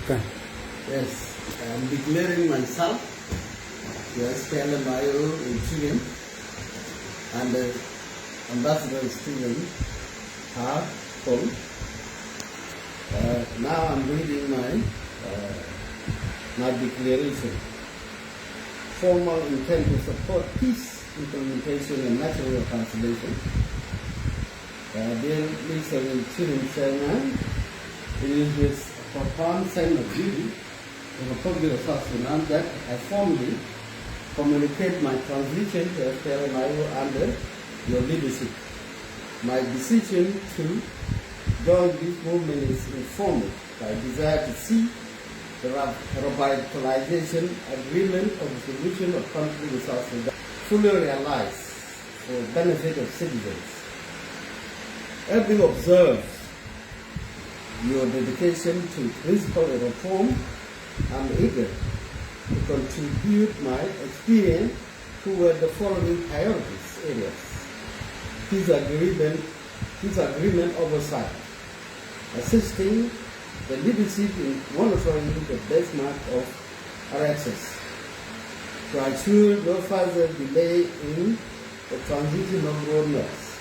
Okay. Yes, I'm declaring myself the Spla-IO in Chile and Ambassador Stephen Hart Cole. Now I'm reading my declaration. Formal intent to support peace, implementation, and natural reconciliation. Dear Mr. Chilim Chairman, it is with profound sense of duty to the Republic of South Sudan that I formally communicate my transition to Spla-IO under your leadership. My decision to join this movement is informed by desire to see the revitalization agreement of the solution of conflict in South Sudan fully realized for the benefit of citizens. Having observed your dedication to principle of reform, I'm eager to contribute my experience toward the following priorities areas. Peace agreement oversight, assisting the leadership in monitoring the benchmark of RXS, to ensure no further delay in the transition of roadmaps,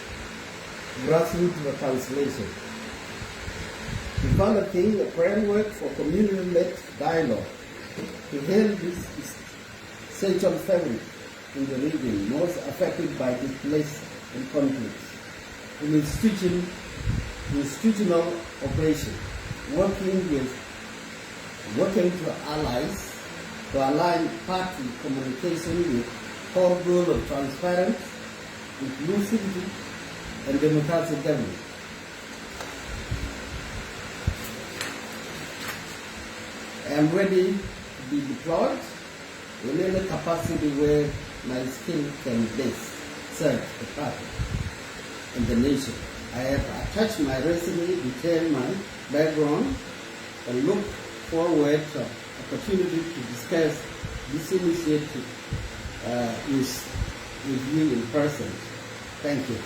grassroots reconciliation, developing a framework for community-led dialogue to help this essential family in the region most affected by displaced and conflicts, in institutional operation, working to allies to align party communication with core goal of transparency, inclusivity, and democratic government. I am ready to be deployed in any capacity where my skill can best serve the party and the nation. I have attached my resume, detailed my background, and look forward to the opportunity to discuss this initiative with you in person. Thank you.